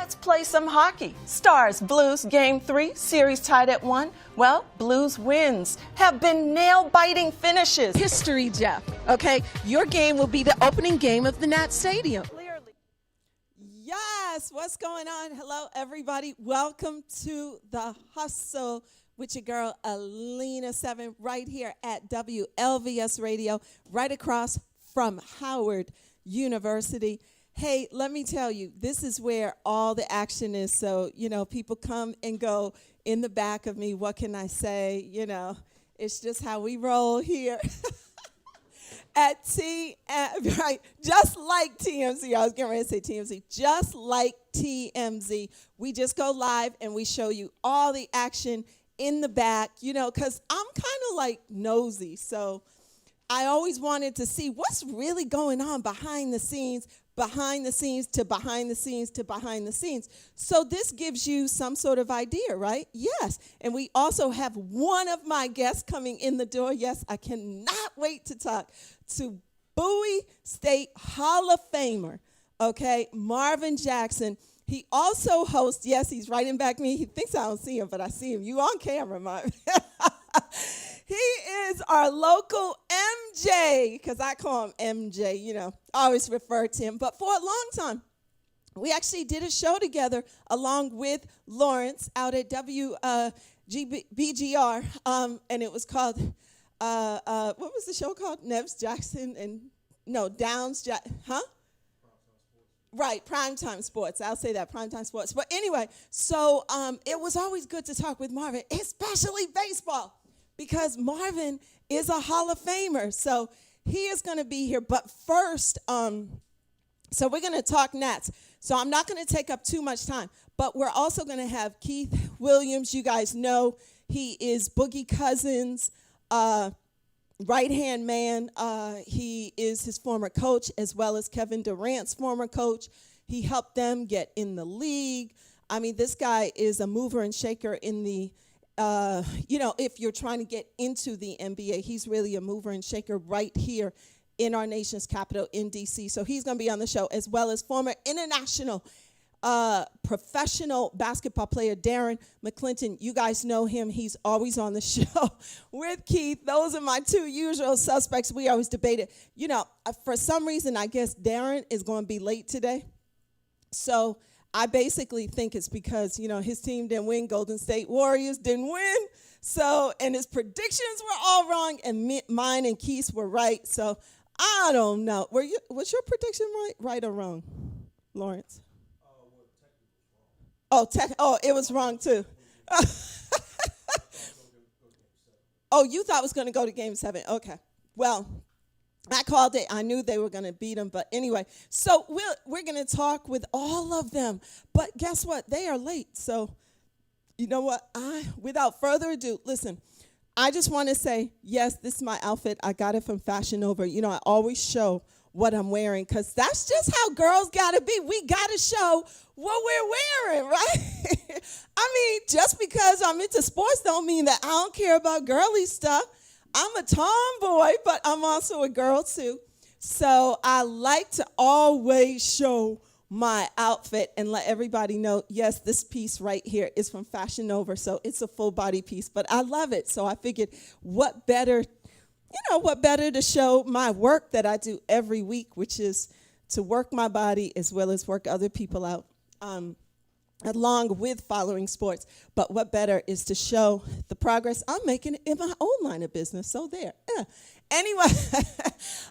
Let's play some hockey. Stars Blues Game 3, series tied at 1. Well, Blues wins have been nail-biting finishes. History, Jeff. Okay, your game will be the opening game of the Nat Stadium. Yes, what's going on? Hello, everybody. Welcome to The Hustle with your girl, Alina 7, right here at WLVS Radio, right across from Howard University. Hey, let me tell you, this is where all the action is. So, people come and go in the back of me. What can I say? It's just how we roll here. At right, just like TMZ. I was getting ready to say TMZ. Just like TMZ, we just go live and we show you all the action in the back, because I'm kind of like nosy. So I always wanted to see what's really going on behind the scenes to behind the scenes to behind the scenes. So this gives you some sort of idea, right? Yes. And we also have one of my guests coming in the door. Yes, I cannot wait to talk to Bowie State Hall of Famer, okay, Marvin Jackson. He also hosts, yes, he's right in back of me. He thinks I don't see him, but I see him. You on camera, Marvin. He is our local MJ, because I call him MJ, I always refer to him. But for a long time, we actually did a show together along with Lawrence out at BGR, and it was called, what was the show called? Nevs Jackson Downs, Right, Primetime Sports. I'll say that, Primetime Sports. But anyway, so it was always good to talk with Marvin, especially baseball, because Marvin is a Hall of Famer. So he is going to be here. But first, so we're going to talk Nats. So I'm not going to take up too much time. But we're also going to have Keith Williams. You guys know he is Boogie Cousins' right-hand man. He is his former coach, as well as Kevin Durant's former coach. He helped them get in the league. I mean, this guy is a mover and shaker in the if you're trying to get into the NBA, he's really a mover and shaker right here in our nation's capital in D.C. So he's going to be on the show, as well as former international professional basketball player Darren McClinton. You guys know him. He's always on the show with Keith. Those are my two usual suspects. We always debate it. For some reason, I guess Darren is going to be late today. So I basically think it's because, his team didn't win. Golden State Warriors didn't win. So, and his predictions were all wrong, and mine and Keith's were right. So I don't know. Was your prediction right or wrong, Lawrence? It was wrong too. Oh, you thought it was going to go to Game 7. Okay. Well, I called it. I knew they were going to beat them. But anyway, so we're going to talk with all of them. But guess what? They are late. So you know what? Without further ado, listen, I just want to say, yes, this is my outfit. I got it from Fashion Nova. I always show what I'm wearing, because that's just how girls got to be. We got to show what we're wearing, right? I mean, just because I'm into sports don't mean that I don't care about girly stuff. I'm a tomboy, but I'm also a girl too. So I like to always show my outfit and let everybody know, yes, this piece right here is from Fashion Nova, so it's a full body piece, but I love it. So I figured what better to show my work that I do every week, which is to work my body as well as work other people out, along with following sports. But what better is to show the progress I'm making in my own line of business. So there. Yeah. Anyway,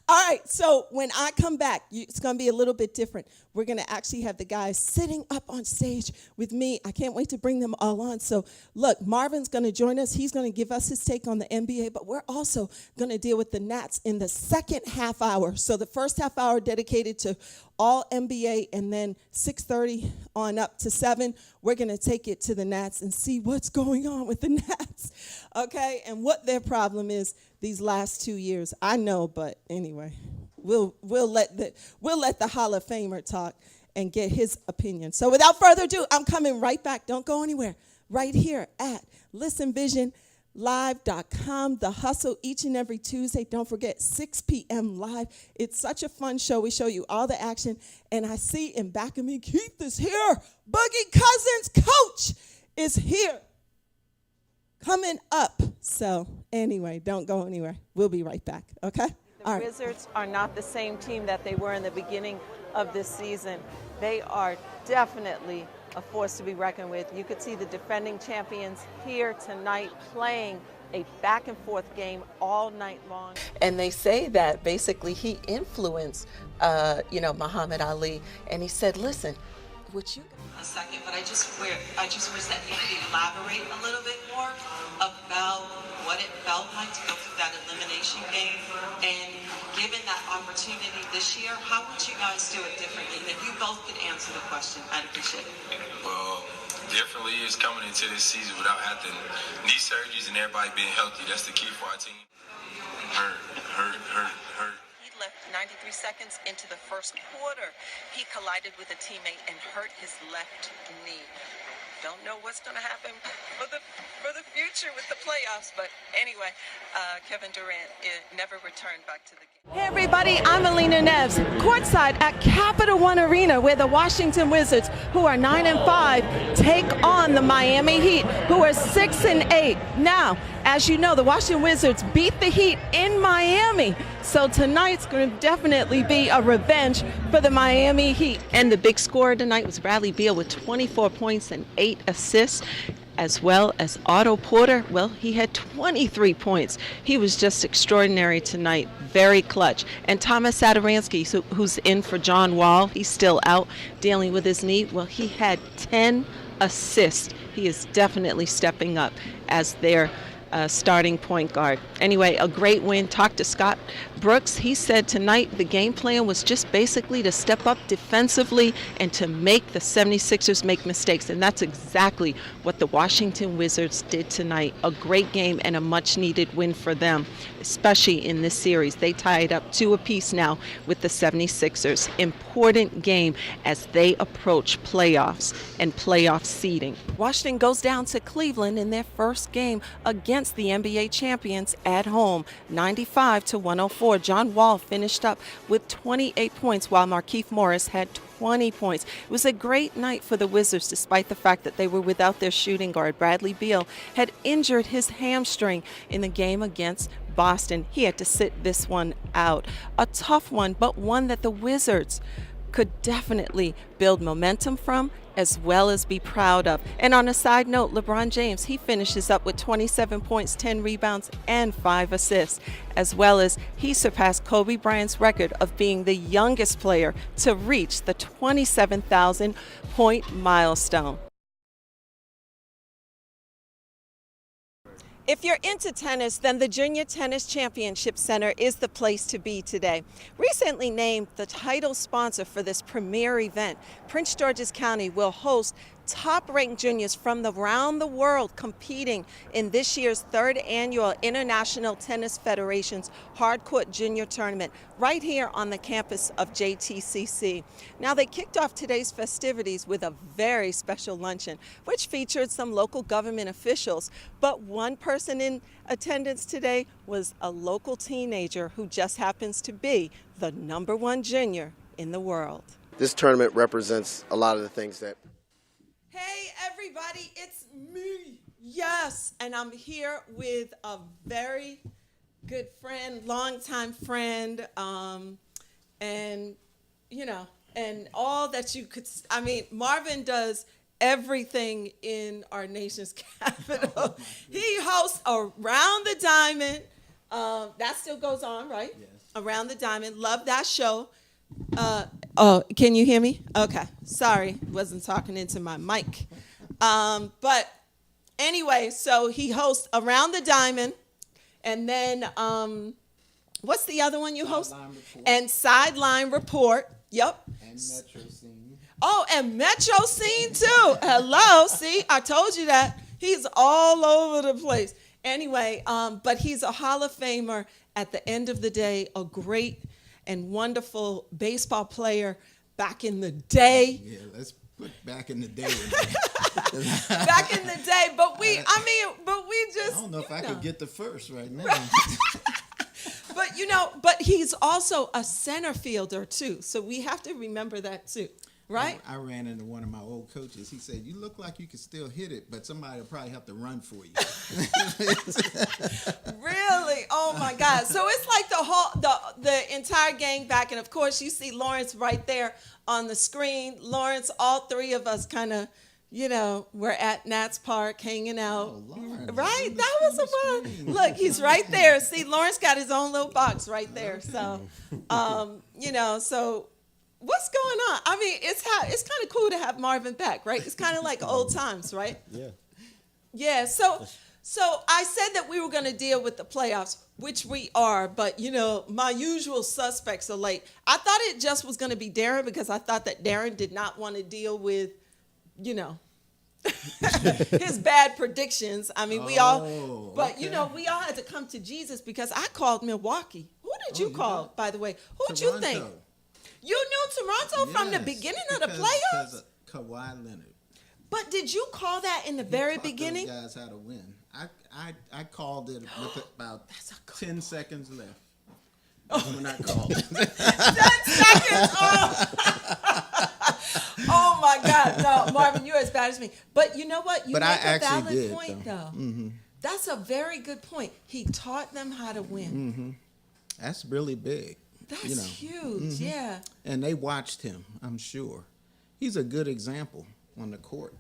all right, so when I come back, it's going to be a little bit different. We're going to actually have the guys sitting up on stage with me. I can't wait to bring them all on. So, look, Marvin's going to join us. He's going to give us his take on the NBA, but we're also going to deal with the Nats in the second half hour. So the first half hour dedicated to all NBA, and then 6:30 on up to 7, we're going to take it to the Nats and see what's going on with the Nats, okay, and what their problem is these last 2 years. I know, but anyway, we'll let the Hall of Famer talk and get his opinion. So without further ado, I'm coming right back. Don't go anywhere. Right here at listenvisionlive.com. The Hustle each and every Tuesday. Don't forget, 6 p.m. live. It's such a fun show. We show you all the action. And I see in back of me, Keith is here. Boogie Cousins, coach, is here. Coming up. So anyway, don't go anywhere. We'll be right back, okay? The Wizards are not the same team that they were in the beginning of this season. They are definitely a force to be reckoned with. You could see the defending champions here tonight playing a back and forth game all night long. And they say that basically he influenced, Muhammad Ali. And he said, listen, would you... A second, but I just wish that you could elaborate a little bit more about what it felt like to go through that elimination game, and given that opportunity this year, how would you guys do it differently? If you both could answer the question, I'd appreciate it. Well, differently is coming into this season without having knee surgeries and everybody being healthy. That's the key for our team. Hurt. He left 93 seconds into the first quarter. He collided with a teammate and hurt his left knee. Don't know what's going to happen for the future with the playoffs, but anyway, Kevin Durant never returned back to the game. Hey everybody, I'm Alina Neves, courtside at Capital One Arena, where the Washington Wizards, who are 9-5, take on the Miami Heat, who are 6-8. Now, as you know, the Washington Wizards beat the Heat in Miami, so tonight's going to definitely be a revenge for the Miami Heat. And the big scorer tonight was Bradley Beal with 24 points and 8 assists, as well as Otto Porter. Well, he had 23 points. He was just extraordinary tonight, very clutch. And Thomas Satoransky, who's in for John Wall, he's still out dealing with his knee. Well, he had 10 assists. He is definitely stepping up as their starting point guard. Anyway, a great win. Talked to Scott Brooks. He said tonight the game plan was just basically to step up defensively and to make the 76ers make mistakes. And that's exactly what the Washington Wizards did tonight. A great game and a much needed win for them, especially in this series. They tied up 2 apiece now with the 76ers. Important game as they approach playoffs and playoff seeding. Washington goes down to Cleveland in their first game against the NBA champions at home, 95-104. John Wall finished up with 28 points while Markieff Morris had 20 points. It was a great night for the Wizards despite the fact that they were without their shooting guard. Bradley Beal had injured his hamstring in the game against Boston. He had to sit this one out. A tough one, but one that the Wizards could definitely build momentum from as well as be proud of. And on a side note, LeBron James, he finishes up with 27 points, 10 rebounds, and 5 assists, as well as he surpassed Kobe Bryant's record of being the youngest player to reach the 27,000 point milestone. If you're into tennis, then the Junior Tennis Championship Center is the place to be today. Recently named the title sponsor for this premier event, Prince George's County will host top-ranked juniors from around the world competing in this year's 3rd annual International Tennis Federation's Hardcourt Junior Tournament right here on the campus of JTCC. Now, they kicked off today's festivities with a very special luncheon, which featured some local government officials, but one person in attendance today was a local teenager who just happens to be the #1 junior in the world. This tournament represents a lot of the things that... Hey everybody, it's me. Yes, and I'm here with a very good friend, longtime friend, and all that you could. I mean, Marvin does everything in our nation's capital. He hosts Around the Diamond. That still goes on, right? Yes. Around the Diamond. Love that show. Can you hear me? Okay. Sorry, wasn't talking into my mic. But anyway, so he hosts Around the Diamond, and then what's the other one you host? And Sideline Report. Yep. And Metro Scene. Oh, and Metro Scene too. Hello. See, I told you that. He's all over the place. Anyway, but he's a Hall of Famer at the end of the day, a great and wonderful baseball player back in the day. Yeah, let's put back in the day. Back in the day, but we just. I don't know if I could get the first right now. But he's also a center fielder too, so we have to remember that too. right? I ran into one of my old coaches. He said, "You look like you can still hit it, but somebody will probably have to run for you." Really? Oh my God! So it's like the entire gang back, and of course you see Lawrence right there on the screen. Lawrence, all three of us kind of, we're at Nats Park hanging out. Oh, Lawrence, Right? on the That was a screen. fun. Look, he's right there. See, Lawrence got his own little box right there. So, so what's going on? I mean, it's kind of cool to have Marvin back, right? It's kind of like old times, right? Yeah. Yeah. So I said that we were going to deal with the playoffs, which we are, but my usual suspects are late. I thought it just was going to be Darren because I thought that Darren did not want to deal with, his bad predictions. I mean, we all had to come to Jesus because I called Milwaukee. Who did you call, by the way? Who'd you think? Toronto. You knew Toronto from the Yes, beginning of the because playoffs? of Kawhi Leonard. But did you call that in the very Taught beginning? those guys how to win. I called it with about 10 seconds left. That's when I called it. 10 seconds. Oh my God. No, Marvin, you're as bad as me. But you know what? You But make I a actually valid did, point, though. though. That's a very good point. He taught them how to win. That's really big. That's huge. Yeah. And they watched him, I'm sure. He's a good example on the court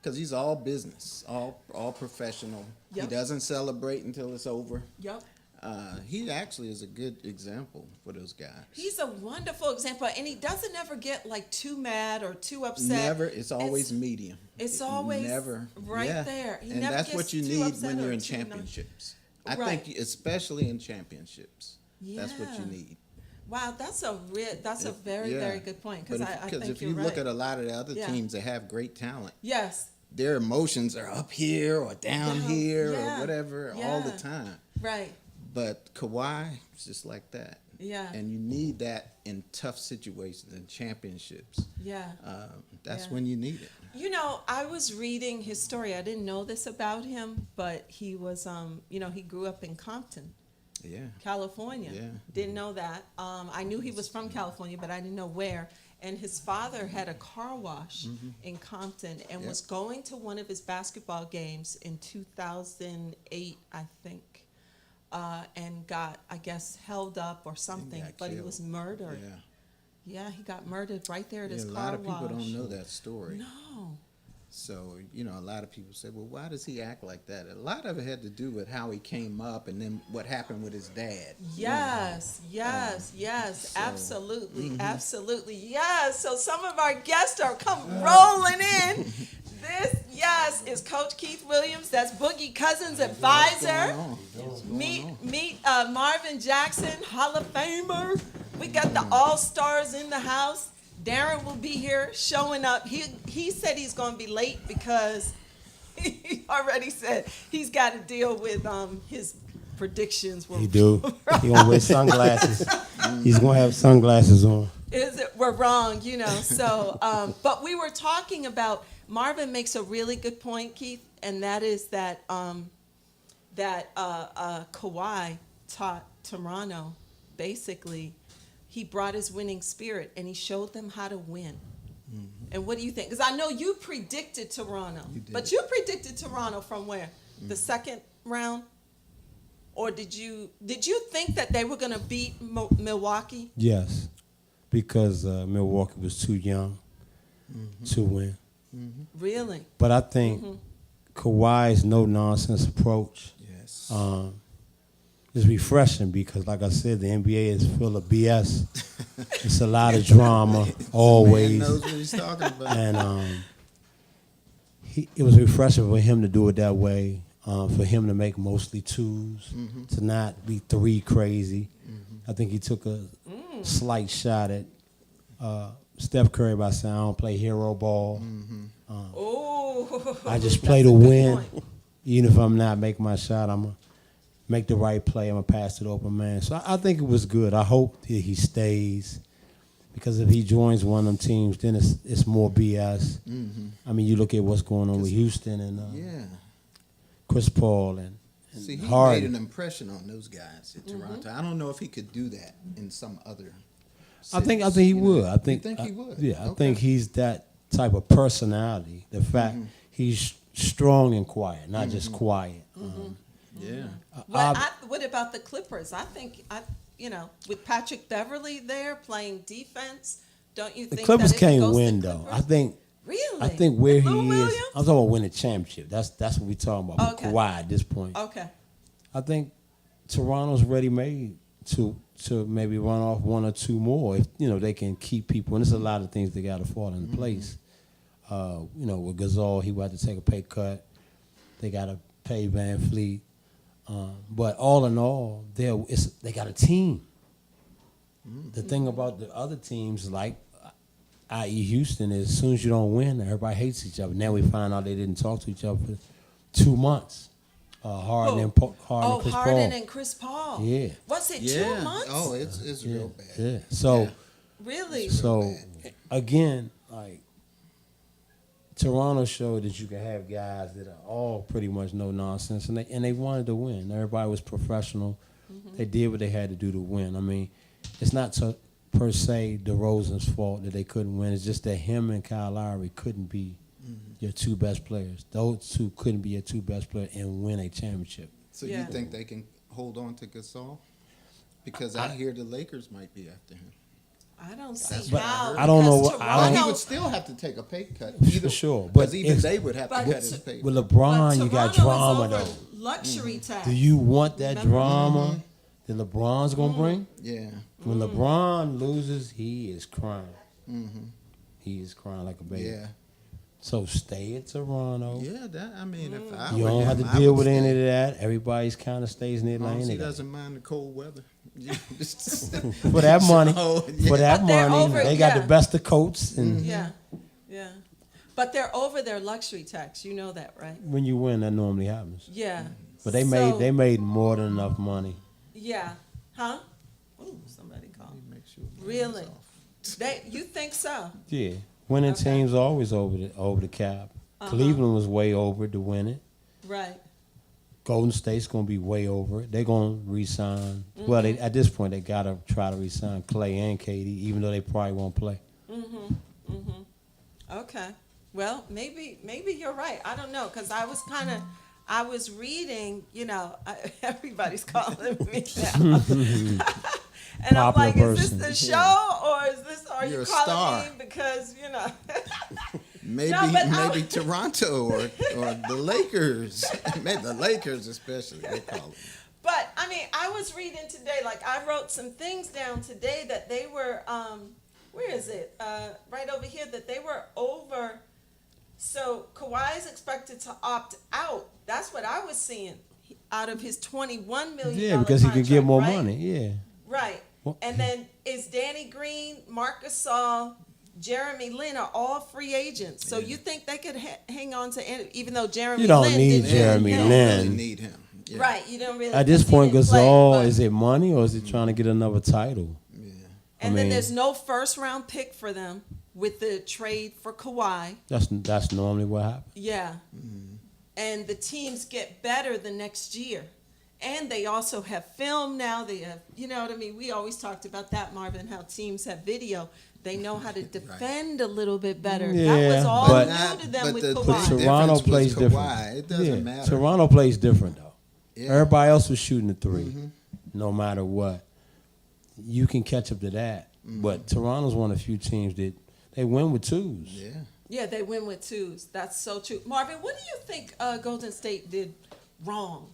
because he's all business, all professional. Yep. He doesn't celebrate until it's over. Yep. He actually is a good example for those guys. He's a wonderful example, and he doesn't ever get like too mad or too upset. Never. It's always medium. It's always never right yeah. there. He and never that's gets what you too need upset when or you're in too nice. championships. I Right. think, especially in championships, that's what you Yeah. need. Wow, that's a very Yeah. very good point But because I think if you're you right. look at a lot of the other Yeah. teams that have great talent, Yes. their emotions are up here or down here yeah, or whatever all the yeah. time. Right. But Kawhi is just like that. Yeah. And you need that in tough situations and championships. Yeah. That's Yeah. when you need it. I was reading his story. I didn't know this about him, but he was, he grew up in Compton, Yeah. California. Yeah. Didn't know that. I knew he was from California, but I didn't know where. And his father had a car wash in Compton and Yep. was going to one of his basketball games in 2008, I think, and got, I guess, held up or something. got But he killed. was murdered. Yeah. Yeah, he got murdered right there at Yeah, his a car lot of people wash. don't know that story. No. So, a lot of people say, well, why does he act like that? A lot of it had to do with how he came up and then what happened with his dad. Yes, absolutely, absolutely. Yes. So some of our guests are come rolling in. This, is Coach Keith Williams. That's Boogie Cousins' advisor. Meet Marvin Jackson, Hall of Famer. We got the All-Stars in the house. Darren will be here showing up. He said he's going to be late because he already said he's got to deal with his predictions. He do. He gonna wear sunglasses. He's gonna have sunglasses on. We're wrong, So, but we were talking about, Marvin makes a really good point, Keith, and that is that Kawhi taught Toronto, basically, he brought his winning spirit and he showed them how to win. Mm-hmm. And what do you think? Because I know you predicted Toronto, but you predicted Toronto from where? Mm-hmm. The second round? Or did you think that they were going to beat Milwaukee? Yes, because Milwaukee was too young to win. Mm-hmm. Really? But I think Kawhi's no-nonsense approach Yes. is refreshing because, like I said, the NBA is full of BS. It's a lot of drama, always. Man knows what he's talking about. And it was refreshing for him to do it that way, for him to make mostly twos, to not be three crazy. I think he took a slight shot at Steph Curry by saying, I don't play hero ball. I just play to win. Even if I'm not making my shot, I'm going to make the right play. I'm going to pass to the open man. So I think it was good. I hope that he stays. Because if he joins one of them teams, then it's more BS. I mean, you look at what's going on with Houston and Chris Paul and See, he Harden. made an impression on those guys in Toronto. I don't know if he could do that in some other I think he would. I think think he would? Yeah, I Okay. think he's that type of personality. The fact he's strong and quiet, not just quiet. Yeah. What about the Clippers? I think with Patrick Beverly there playing defense, don't you The think Clippers that if it can't goes to win though. Clippers- I Really? think where With he Lou is. Williams? I'm talking about winning a championship. That's what we're talking about. Okay. With Kawhi at this point. Okay. I think Toronto's ready made to maybe run off one or two more if they can keep people. And there's a lot of things that got to fall into place. With Gasol, he would have to take a pay cut. They got to pay Van Fleet. But all in all, they got a team. The thing about the other teams, like i.e. Houston, is as soon as you don't win, everybody hates each other. Now we find out they didn't talk to each other for 2 months. Harden and Chris Paul. Harden and Chris Paul. Yeah. Was it Yeah. 2 months? Oh, it's real bad. Yeah. So, Really? Again, like Toronto showed that you can have guys that are all pretty much no nonsense, and they wanted to win. Everybody was professional. They did what they had to do to win. I mean, it's not per se DeRozan's fault that they couldn't win. It's just that him and Kyle Lowry couldn't be your two best players. Those two couldn't be your two best players and win a championship. So Yeah. you think they can hold on to Gasol? Because I hear the Lakers might be after him. I don't see That's what I how. heard. I don't know because what- I But don't- he Toronto- would still have to take a pay cut. For sure, But but even if- they would have to But cut his pay With cut. LeBron, but you got Toronto drama is over though. luxury tax. Do you want that Remember? drama that LeBron's gonna bring? Yeah. When LeBron loses, he is crying. He is crying like a baby. Yeah. So stay at Toronto. Yeah, if I You were don't him, have to I deal would with any stay. of that. Everybody's kind of stays in their As long lane. as They he got- doesn't mind the cold weather. For that money, Oh, yeah. for that But they're money, over- they got yeah. the best of coats. And Yeah, yeah. But they're over their luxury tax. You know that, right? when you win, that normally happens. Yeah. But they So- made more than enough money. Yeah. Huh? Ooh, somebody called. Make sure the Really? hands off. You think so? Yeah, winning Okay. teams always over the cap. Cleveland was way over to win it. Right. Golden State's gonna be way over it. They're gonna re-sign. Well, at this point, they gotta try to re-sign Clay and KD, even though they probably won't play. Okay. Well, maybe you're right. I don't know, because I was reading, everybody's calling me now. And I'm Popular like, person. is this the show, or are You're you a calling star. me because, Maybe No, but maybe Toronto or the Lakers. Maybe the Lakers especially. They call it. But I mean, I was reading today, like I wrote some things down today that they were, where is it? Right over here, that they were over. So Kawhi is expected to opt out. That's what I was seeing out of his $21 million. Yeah, because he can get contract, more right? money. Yeah. Right. Well- And then is Danny Green, Marc Gasol, Jeremy Lin are all free agents. So you think they could hang on to any, even though Jeremy You don't Lin need didn't Jeremy play. You Lin. really need him. Yeah. Right. You don't really. At this because he point, didn't play, Gasol, but- is it money or is it trying to get another title? And I then mean- there's no first round pick for them with the trade for Kawhi. That's normally what happens. Yeah. And the teams get better the next year. And they also have film now. They have, you know what I mean? We always talked about that, Marvin, how teams have video. They know how to defend a little bit better. that Yeah, was all but- new to them but with the Kawhi. Toronto difference was plays different. Kawhi. It doesn't matter. Toronto plays different though. Yeah. Everybody else was shooting the 3, no matter what. You can catch up to that, but Toronto's one of the few teams that they win with 2s. Yeah. Yeah, they win with 2s. That's so true. Marvin, what do you think Golden State did wrong?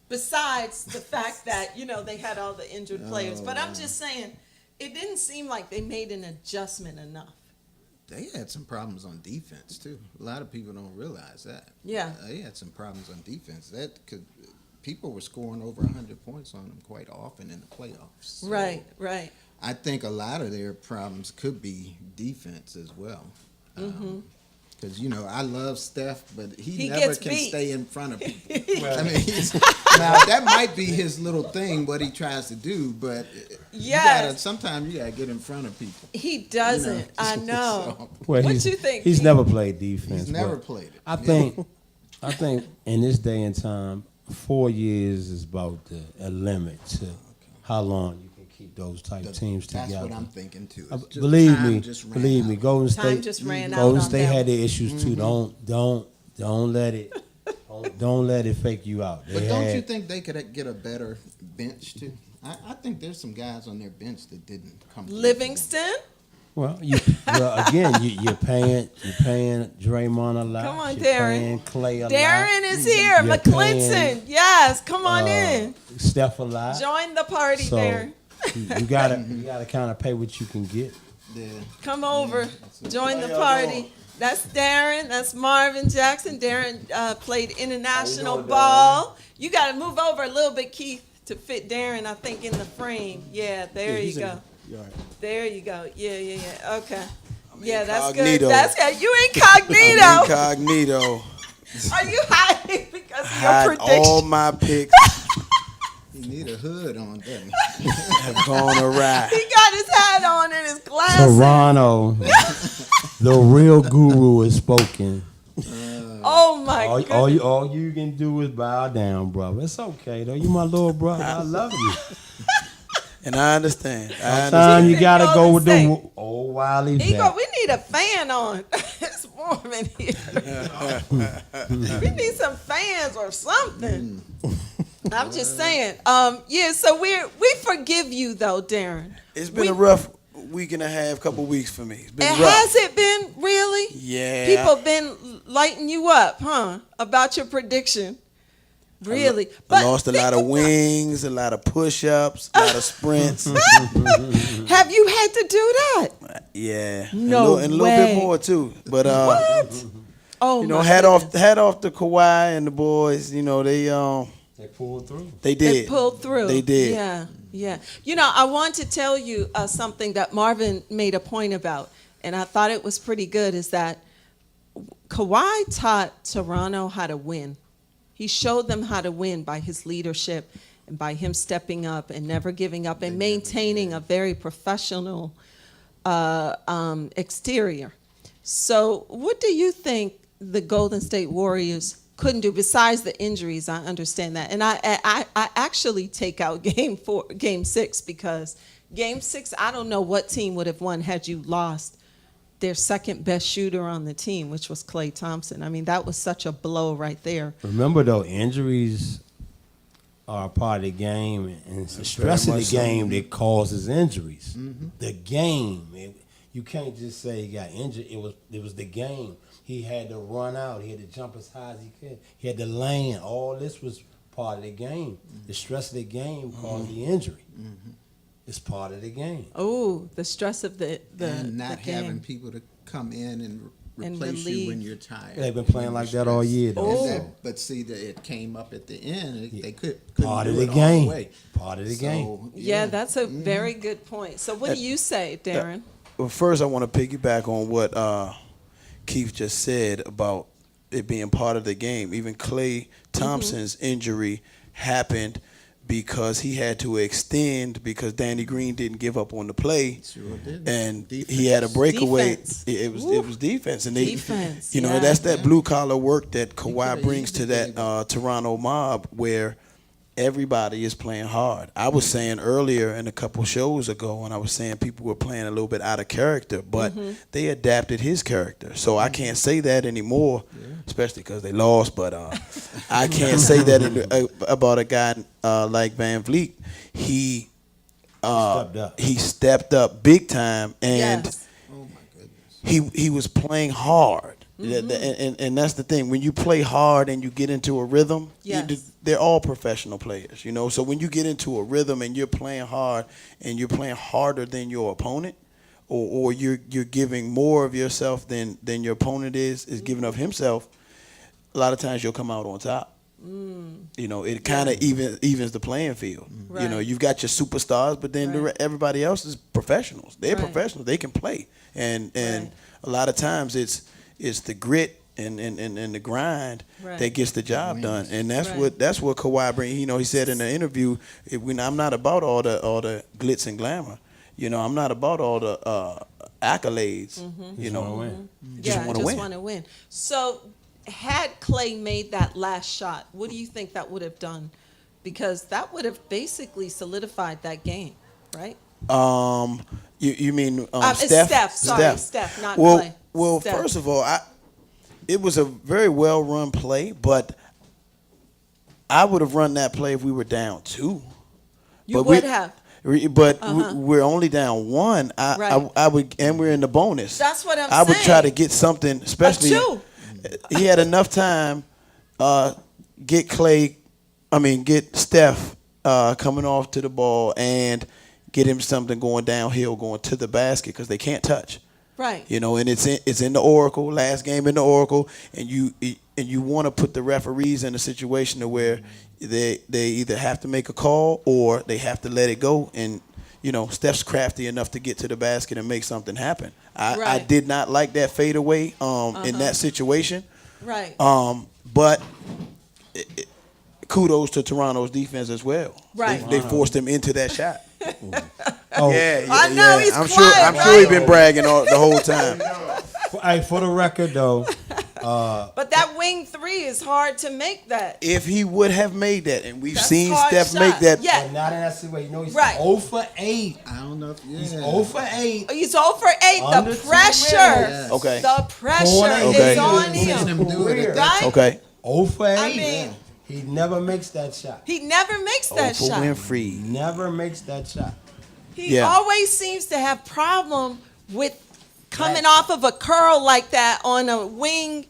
Besides the fact that, they had all the injured players. But I'm just saying, it didn't seem like they made an adjustment enough. They had some problems on defense too. A lot of people don't realize that. Yeah. They had some problems on defense. People were scoring over 100 points on them quite often in the playoffs. So Right. I think a lot of their problems could be defense as well. Because, I love Steph, but he He never gets can beat. stay in front of people. I mean, now that might be his little thing, what he tries to do, but Yes. sometimes you got to get in front of people. He doesn't. I know. So, Well, What he's, you think, He's Pete? never played defense. he's never but played it. I think in this day and time, 4 years is about a limit to how long you can keep those type teams That's together. what I'm thinking too. Uh, It's just believe time me, just ran believe me. out. Golden Time State, just ran out Golden on State them. had their issues too. Don't let it, don't let it fake you out. But don't you think they could get a better bench too? I think there's some guys on their bench that didn't come. through. Livingston? Well, again, you're paying Draymond a lot. Come on, you're Darren. paying Clay a lot. Darren is here. You're McClinton. paying, Yes, come on in. Steph a lot. Join the party, So Darren. you gotta kind of pay what you can get. Yeah. Come over. Join the party. That's Darren. That's Marvin Jackson. Darren played international ball. You got to move over a little bit, Keith, to fit Darren, I think, in the frame. Yeah, there you go. There you go. Yeah. Okay. Yeah, that's good. incognito. That's good. You incognito. Incognito. Are you hiding because of your Hide prediction? all my picks You need a hood on, doesn't have gone awry. He got his hat on and his glasses. Toronto, the real guru is spoken. Oh my goodness. All you can do is bow down, brother. It's okay though. You my little brother. I love you. And I understand. Sometimes you gotta go with Golden the old Wiley Ego, vet. we need a fan on. It's warm in here. We need some fans or something. I'm just saying. Yeah, so we forgive you though, Darren. It's been a rough week and a half, couple weeks for me. It's been rough. Has it been really? Yeah. People been lighting you up, huh? About your prediction. Really? I lost a lot of wings, a lot of push-ups, a lot of sprints. Have you had to do that? Yeah. No and a little way. bit more too. But What? Oh you know, my hat goodness. off to Kawhi and the boys. You know, they pulled through. They They did. pulled through. They did. Yeah. You know, I want to tell you something that Marvin made a point about, and I thought it was pretty good, is that Kawhi taught Toronto how to win. He showed them how to win by his leadership and by him stepping up and never giving up and maintaining a very professional exterior. So what do you think the Golden State Warriors couldn't do besides the injuries? I understand that. And I actually take out game 6 because game 6, I don't know what team would have won had you lost their second best shooter on the team, which was Klay Thompson. I mean, that was such a blow right there. Remember though, injuries are a part of the game, and it's the stress of the game that causes injuries. The game, you can't just say he got injured. It was the game. He had to run out. He had to jump as high as he could. He had to land. All this was part of the game. The stress of the game caused the injury. It's part of the game. Oh, the stress of the and not the game. having people to come in and And replace relieve. you when you're tired. They've been playing like that all year, though. And but see, it came up at the end. They couldn't Part of do the it all game. way. Part of the game. So, Yeah, that's a very good point. So what do you say, Darren? Well, first I want to piggyback on what Keith just said about it being part of the game. Even Klay Thompson's injury happened because he had to extend because Danny Green didn't give up on the play. Sure did. And Defense. he had a breakaway. Defense. It was defense, and Defense, you know, yeah. that's that blue collar work that Kawhi could've brings to easily that Toronto mob, where everybody is playing hard. I was saying earlier in a couple shows ago, and I was saying people were playing a little bit out of character, but they adapted his character. So I can't say that anymore, especially because they lost. But I can't say that about a guy like Van Vliet. He stepped up big time, and Yes. Oh my goodness. he was playing hard. And that's the thing. When you play hard and you get into a rhythm, Yes. they're all professional players, you know. So when you get into a rhythm and you're playing hard and you're playing harder than your opponent, or you're giving more of yourself than your opponent is giving of himself, a lot of times you'll come out on top. You know, it kind of evens the playing field. You know, Right. you've got your superstars, but then Right. everybody else is professionals. They're Right. professionals. They can play, and Right. a lot of times it's the grit and the grind Right. that gets the job done, and that's Right. what Kawhi brings. You know, he said in the interview, I'm not about all the glitz and glamour. You know, I'm not about all the accolades. You know, wanna win. just want to win. want to win. So had Klay made that last shot, what do you think that would have done? Because that would have basically solidified that game. right? You mean It's Steph? Steph. Sorry, Steph, not well, Clay. Well, Steph. first of all, it was a very well run play, but I would have run that play if we were down 2. You But would have. But we're only down 1. Right. I would, and we're in the bonus. That's what I'm I would try to saying. get something, especially. A 2. He had enough time. Get Steph coming off to the ball and get him something going downhill, going to the basket because they can't touch. Right. You know, and it's in the Oracle, last game in the Oracle, and you want to put the referees in a situation to where they either have to make a call or they have to let it go. And you know, Steph's crafty enough to get to the basket and make something happen. I Right. did not like that fadeaway in that situation. Right. But kudos to Toronto's defense as well. Right. They forced him into that shot. Oh, Yeah, I know, he's I'm quiet, I'm sure he's right? been bragging the whole time. Hey, for the record, though, But that wing 3 is hard to make that. If he would have made that, and we've That's seen hard Steph shot. make that, Yeah. but not in that situation. You know, he's Right. 0 for 8. I don't know if He's 0 for 8. He's 0 for 8. Under The 2 pressure. minutes. Okay. The pressure Corner Okay. is on Seeing him. him do it at that Right? okay. 0 for 8. I mean- He never makes that shot. He never makes that for shot. Winfrey. Never makes that shot. He Yeah. always seems to have problem with coming off of a curl like that on a wing,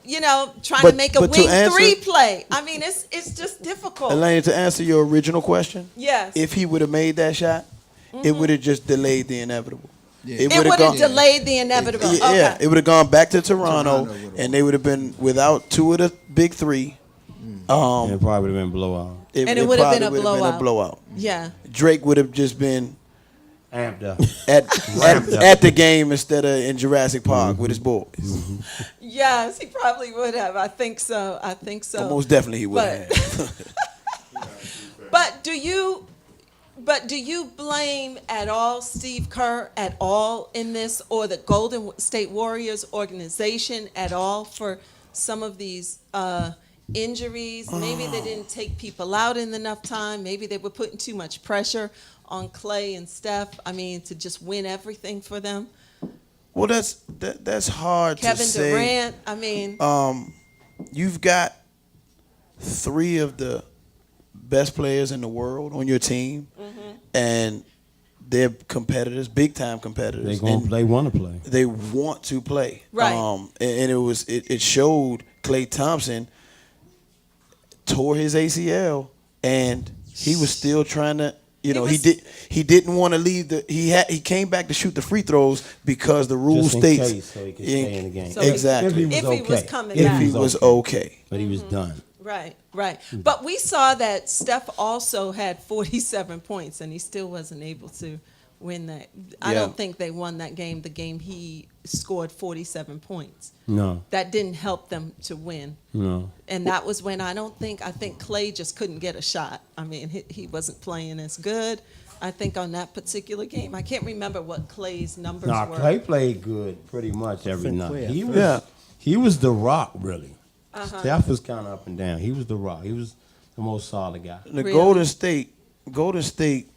you know, trying to But- make a but to wing answer- 3 play. I mean, it's just difficult. Elaine, to answer your original question, Yes. if he would have made that shot, it would have just delayed the inevitable. It would have delayed the inevitable. Yeah, Okay. it would have gone back to Toronto, Toronto would've and they would have been without 2 of the big 3. And it probably would have been blowout. And it would have been a probably would've blowout. Yeah. Drake would have just been Amped up. at the game instead of in Jurassic Park with his boys. Yes, he probably would have. I think so. Most definitely he would But- have. But do you blame at all Steve Kerr at all in this, or the Golden State Warriors organization at all for some of these injuries? Maybe they didn't take people out in enough time. Maybe they were putting too much pressure on Clay and Steph. I mean, to just win everything for them. Well, that's hard Kevin to say. Durant. I mean, You've got 3 of the best players in the world on your team, and they're competitors, big time competitors. They're going to And play, want to play. They want to play. Right. And it showed Klay Thompson tore his ACL, and he was still trying to. He didn't want to leave he came back to shoot the free throws because the rule Just in states case, so he could stay in the game. So exactly. If he was coming If back. he was okay. But he was done. Right. But we saw that Steph also had 47 points, and he still wasn't able to win that. I Yeah. don't think they won that game, the game he scored 47 points. No. That didn't help them to win. No. And that was when I think Clay just couldn't get a shot. I mean, he wasn't playing as good. I think on that particular game, I can't remember what Clay's numbers were. Clay played good pretty much every night. He was the rock, really. Steph was kind of up and down. He was the rock. He was the most solid guy. The Really? Golden State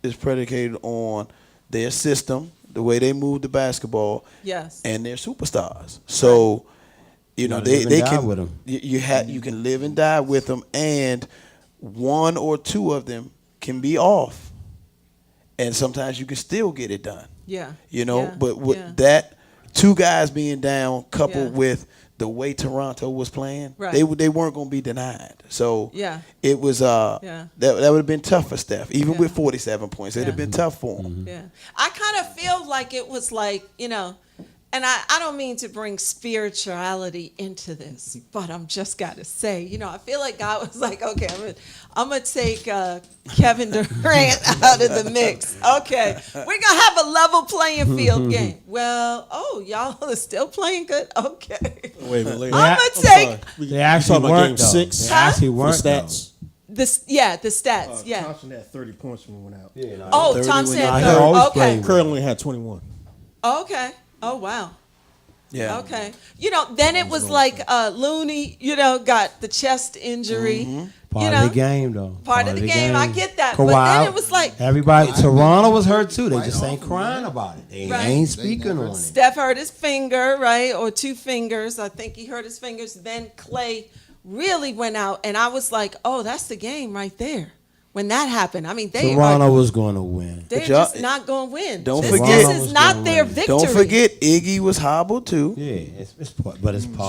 is predicated on their system, the way they move the basketball, Yes. and their superstars. So, you know, gotta live and they die can with 'em. you can live and die with them, and 1 or 2 of them can be off, and sometimes you can still get it done. Yeah. You know, Yeah. but with Yeah. that 2 guys being down, coupled Yeah. with the way Toronto was playing, Right. they weren't going to be denied. So Yeah. it was Yeah. that would have been tough for Steph, even Yeah. with 47 points. It'd have Yeah. been tough for him. Yeah. I kind of feel like it was like, you know, and I don't mean to bring spirituality into this, but I'm just got to say, you know, I feel like God was like, okay, I'm gonna take Kevin Durant out of the mix. Okay, we're going to have a level playing field game. Well, y'all are still playing good? Okay. Wait a minute. I'm going to take They actually talking about weren't, game though. 6? They actually The weren't, stats. the stats, yeah. Thompson had 30 points when he went out. though. Yeah, Oh, 30 Thompson when had he always 30. Okay. played. Curry only had 21. Okay. Oh, wow. Yeah. Okay. You know, then it was like Looney, you know, got the chest injury. Part You of know, the game, though. part of the game. I get that. But Kawhi, then it was like everybody. Toronto was hurt too. They Quite just ain't often, crying yeah. about it. They Right. ain't They speaking never- on it. Steph hurt his finger, right? Or 2 fingers. I think he hurt his fingers. Then Clay really went out. And I was like, oh, that's the game right there. When that happened. I mean, Toronto was going to win. they're But y'all- just not going to win. Don't this, forget- This Toronto is was not gonna their win. victory. Don't forget, Iggy was hobbled too. Yeah, it's part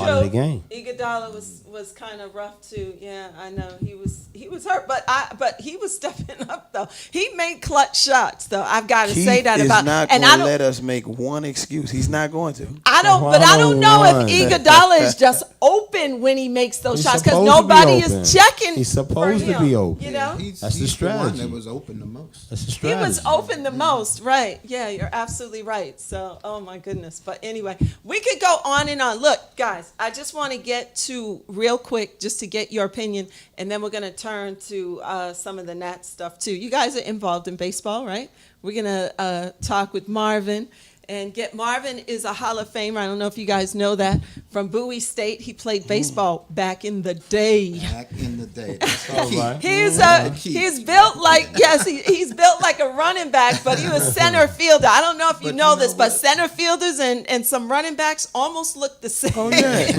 of the game. Iguodala was kind of rough too. Yeah, I know he was hurt, but he was stepping up though. He made clutch shots though. I've got to Keith say that is about. not And going I to don't. let us make one excuse. He's not going to. I don't, but I don't know Toronto if won. Iguodala is just open when he makes those He's shots because supposed to be nobody open. is checking. He's for supposed to him, be open. You know, He's That's the one strategy. that was open the most. That's the he strategy. was open the most, right? Yeah, you're absolutely right. So, oh my goodness. But anyway, we could go on and on. Look, guys, I just want to get to real quick just to get your opinion, and then we're going to turn to some of the Nats stuff too. You guys are involved in baseball, right? We're going to talk with Marvin. And Marvin is a Hall of Famer. I don't know if you guys know that. From Bowie State, he played baseball back in the day. Back in the day. That's the All key. right. He's built like he's built like a running back, but he was center fielder. I don't know if you But know you this, know but what? center fielders and some running backs almost look the same. Oh yeah,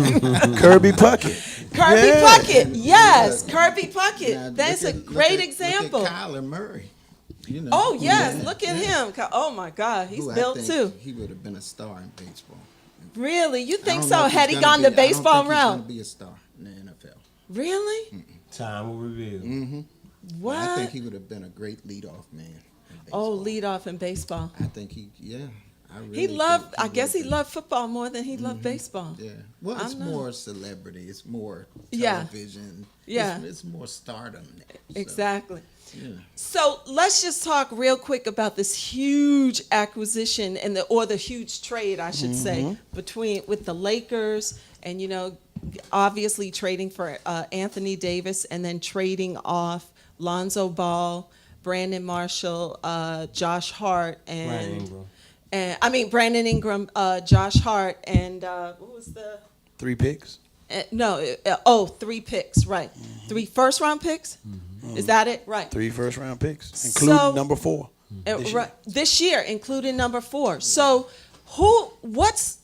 Kirby Puckett. Kirby Yeah. Puckett, yes, Kirby Now, Puckett. That's a look great at example. Look at Kyler Murray. You know, Oh yes, yeah, look at yeah. him. Oh my God, he's Who I built think too. He would have been a star in baseball. Really, you I think don't so? know if Had he's he gonna gone the be- I don't baseball think he's route? gonna be a star in the NFL. Really? Time will reveal. What? I think he would have been a great leadoff man. in Oh, baseball. leadoff in basebal. I think yeah. I really He loved. think I guess he would've loved football more than he loved baseball. been- Yeah. Well, it's I'm not- more celebrity. It's more Yeah. television. Yeah. It's more stardom. So, Exactly. yeah. So let's just talk real quick about this huge acquisition and the huge trade, I should say, with the Lakers and obviously trading for Anthony Davis and then trading off Lonzo Ball, Brandon Marshall, Josh Hart, Brandon Ingram, Josh Hart, and what was the 3 picks. 3 picks, right? 3 first-round picks. Is that it? Right. 3 first-round picks, including So- number 4. This year, including number 4. So, what's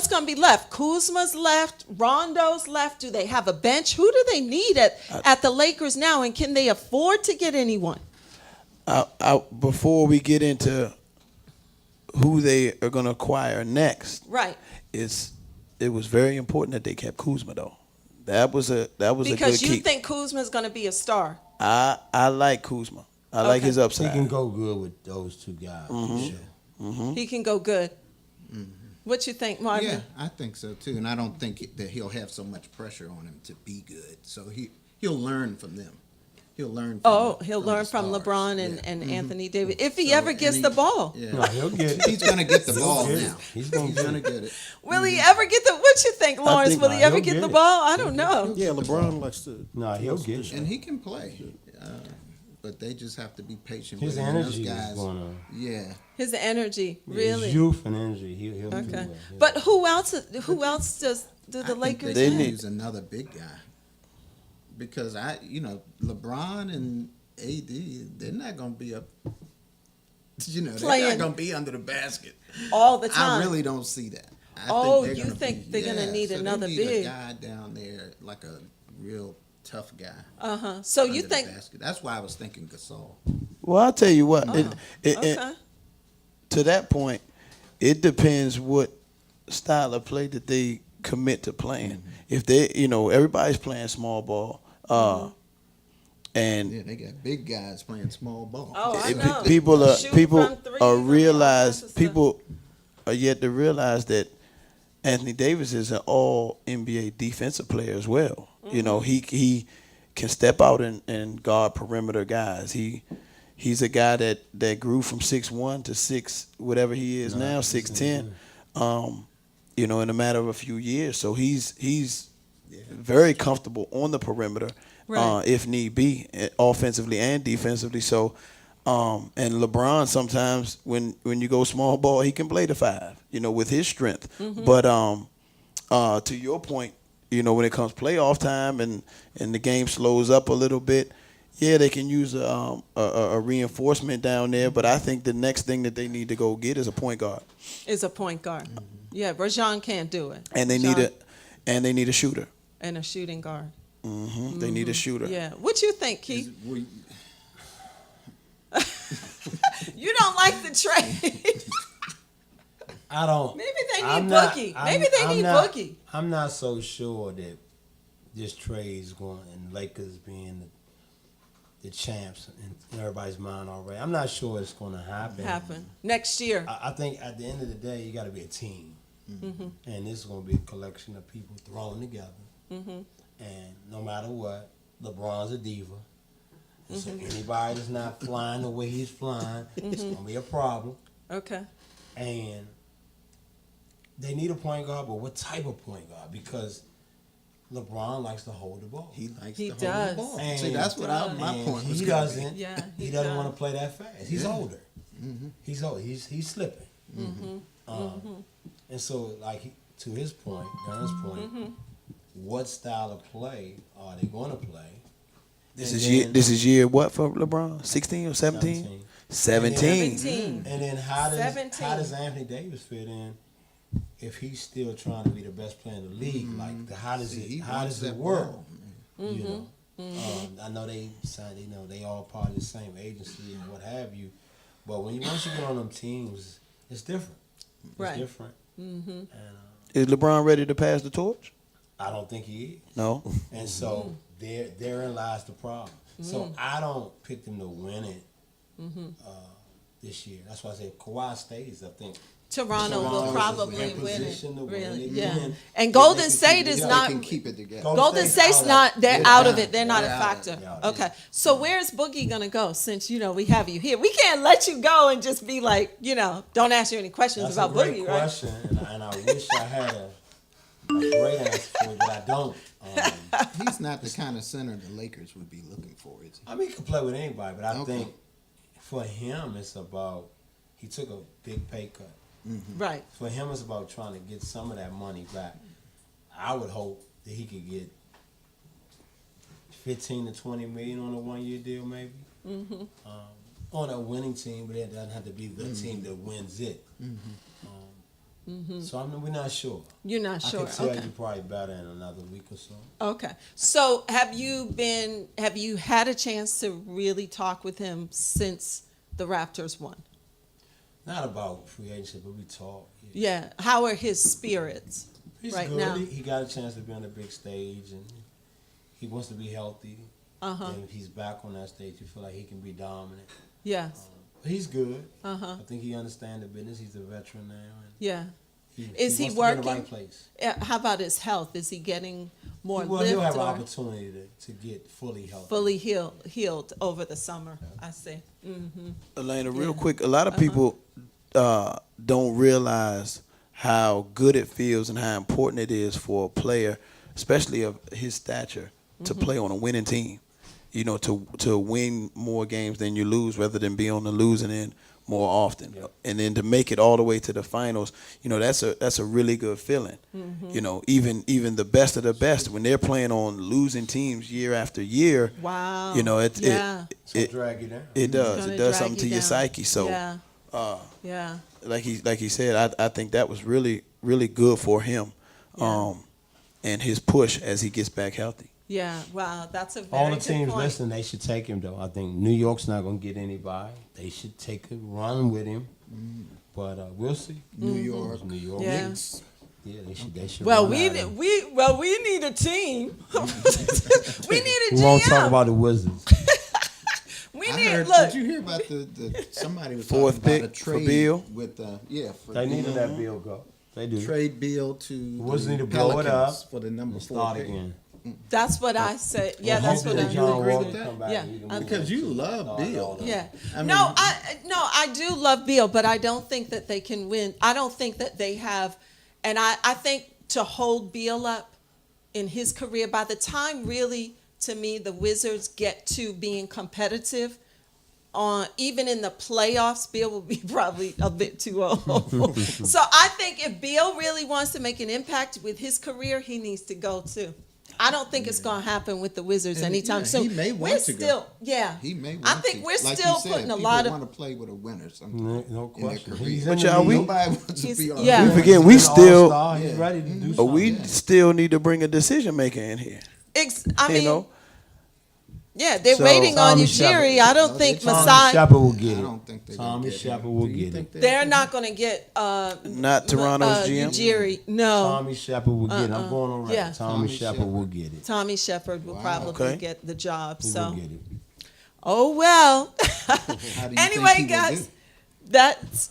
going to be left? Kuzma's left. Rondo's left. Do they have a bench? Who do they need at the Lakers now? And can they afford to get anyone? Before we get into who they are going to acquire next, Right. it was very important that they kept Kuzma though. That was a Because good you keep. think Kuzma's going to be a star. I like Kuzma. I like Okay. his He upside. can go good with those two guys. For sure. He can go good. What you think, Marvin? Yeah, I think so too, and I don't think that he'll have so much pressure on him to be good. So he'll learn from them. He'll learn. He'll learn the from stars. LeBron Yeah. and Anthony Davis if he So, ever gets and the ball. Yeah. No, he'll get it. He's gonna get the ball get it. now. He's He's gonna gonna, get get it. Will he ever get the? What you think, Lawrence? think- Will he Nah, ever he'll get get the it. ball? I don't know. Yeah, LeBron likes to. No, he'll get it. And he can play, but they just have to be patient His with him. Those energy is guys. going on. Yeah. His energy, really. His youth and energy. He'll do Okay, well. but who else? Do I the think Lakers they need? could use another big guy because LeBron and AD, they're not gonna be up. They're Playing not gonna be under the basket. all the time? I really don't see that. You think they're gonna need so another they need big? a guy down there, like a real tough guy. So you under the think? basket. That's why I was thinking Gasol. Well, I'll tell you what. Okay. To that point, it depends what style of play that they commit to playing. If they, everybody's playing small ball, and Yeah, they got big guys playing small ball. Oh, I it- know. people are Shoot people from three, are all kinds realize of stuff. people are yet to realize that Anthony Davis is an all NBA defensive player as well. He can step out and guard perimeter guys. He's a guy that grew from 6'1" to 6 whatever he is now, 6'10", in a matter of a few years. So he's very comfortable on the perimeter, Right. if need be, offensively and defensively. So, and LeBron sometimes when you go small ball, he can play the 5, with his strength. But to your point, when it comes playoff time and the game slows up a little bit, yeah, they can use a reinforcement down there. But I think the next thing that they need to go get is a point guard. Is a point guard. Yeah, Rajon can't do it. And they need a shooter. And a shooting guard. They need a shooter. Yeah. What you think, Keith? You don't like the trade. I don't. Maybe they need Boogie. Maybe they need Boogie. I'm not so sure that this trade is going, and Lakers being the champs in everybody's mind already. I'm not sure it's going to happen. Next year. I think at the end of the day, you got to be a team. And this is going to be a collection of people thrown together. And no matter what, LeBron's a diva. And so anybody that's not flying the way he's flying, it's going to be a problem. Okay. And they need a point guard, but what type of point guard? Because LeBron likes to hold the ball. He likes He to does. hold the ball. And See, that's what my point was. He doesn't. Yeah, he he doesn't does. want to play that fast. He's older. He's old. He's slipping. And so, to his point, Don's point, what style of play are they going to play? This is year what for LeBron? 16 or 17? 17. And then how does 17. Anthony Davis fit in if he's still trying to be the best player in the league? How does it work? I know they signed. They all part of the same agency and what have you. But once you get on them teams, it's different. It's different. And, Is LeBron ready to pass the torch? I don't think he is. No. And so therein lies the problem. So I don't pick them to win it this year. That's why I say Kawhi stays. I think Toronto will probably win it. Really, yeah. And Golden State is not. They can keep it together. Golden State's not. They're out of it. They're not a factor. Yeah. Okay. So where's Boogie gonna go? Since we have you here, we can't let you go and just be like, don't ask you any questions That's about a great Boogie, question, and I wish I had a great answer for it, but I don't. He's not the kind of center the Lakers would be looking for, is he? I mean, he can play with anybody, but I think for him, it's about he took a big pay cut. Right. For him, it's about trying to get some of that money back. I would hope that he could get 15 to 20 million on a 1-year deal, maybe. On a winning team, but it doesn't have to be the team that wins it. So we're not sure. You're not sure. I can tell Okay. you probably better in another week or so. Okay. So have you had a chance to really talk with him since the Raptors won? Not about free agency, but we talk. Yeah. How are his spirits He's right good. now? He got a chance to be on the big stage, and he wants to be healthy. And if he's back on that stage, you feel like he can be dominant. Yes. But he's good. I think he understands the business. He's a veteran now. And Yeah. wants Is he to be in working? the right place. How about his health? Is he getting more Well, lift he'll have an or opportunity to get fully healthy. fully healed over the summer? I see. Elena, real quick, a lot of people don't realize how good it feels and how important it is for a player, especially of his stature, to play on a winning team. To win more games than you lose rather than be on the losing end more often. And then to make it all the way to the finals, that's a really good feeling. Even the best of the best, when they're playing on losing teams year after year, Wow. it drag you down. It does. Gonna It does drag something to you your down. psyche. So Yeah. like he said, I think that was really, really good for him. And his push as he gets back healthy. Yeah. Wow. That's a very All the good teams point. listen, they should take him though. I think New York's not going to get anybody. They should take a run with him. But we'll see. New York. Yeah. Knicks. Yeah, they should. Well, run we at him. need a team. We need a GM. We won't talk about the Wizards. We I need heard, look. did you hear about the somebody was Fourth talking about pick a for trade Beal? with for They needed that bill go. They do. trade Beal to Wizards the need to blow it Pelicans up for the number and 4 start pick. again. That's what I said. Yeah, that's what Hopefully I. you agree with Walker that? come back Yeah, and he can I- move Because on. you love Start Beal. all that. Yeah. I mean- I do love Beal, but I don't think that they can win. I don't think that they have, and I think to hold Beal up in his career, by the time really, to me, the Wizards get to being competitive, even in the playoffs, Beal will be probably a bit too old. So I think if Beal really wants to make an impact with his career, he needs to go too. I don't think it's going to happen with the Wizards anytime soon. He may want to go. Yeah. He may want I think to. we're Like still you said, putting a people lot of. want to play with a winner sometimes. No question. In their career. But y'all, we Nobody wants to be on. Yeah. we forget we still, He's ready to do but we something. still need to bring a decision maker in here. I mean, You know, yeah, they're So- waiting on Tommy Ujiri. Shepard. I don't think Tommy Masai. Shepard will get I it. don't think they're Tommy gonna get Shepard him. will Do you get think it. they- They're not going to get not Toronto's GM. Ujiri. No. Tommy Shepard will get it. I'm going on record. Yeah. Tommy Tommy Shepard will get it. Tommy Shepard will probably Okay. get the job. He So, will get it. oh well. How do you think Anyway, he will guys, do? that's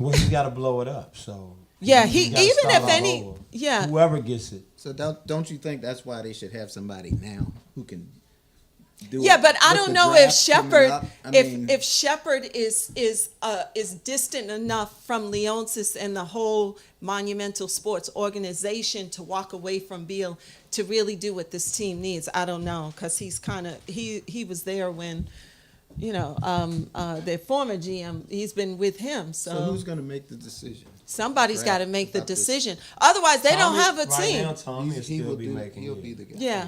Well, he got to blow it up. So yeah. he He gotta even start if all any over. yeah. Whoever gets it. So don't you think that's why they should have somebody now who can do Yeah, it but I with don't the know if draft coming Shepard, up? I mean, if Shepard is distant enough from Leonsis and the whole Monumental Sports organization to walk away from Beal to really do what this team needs. I don't know, because he's kind of he was there when, their former GM. He's been with him, so so who's going to make the decision? somebody's got to Draft make the about this. decision. Otherwise, they don't Tommy- have a right team. now, Tommy will still be making He'll it. be the guy. Yeah.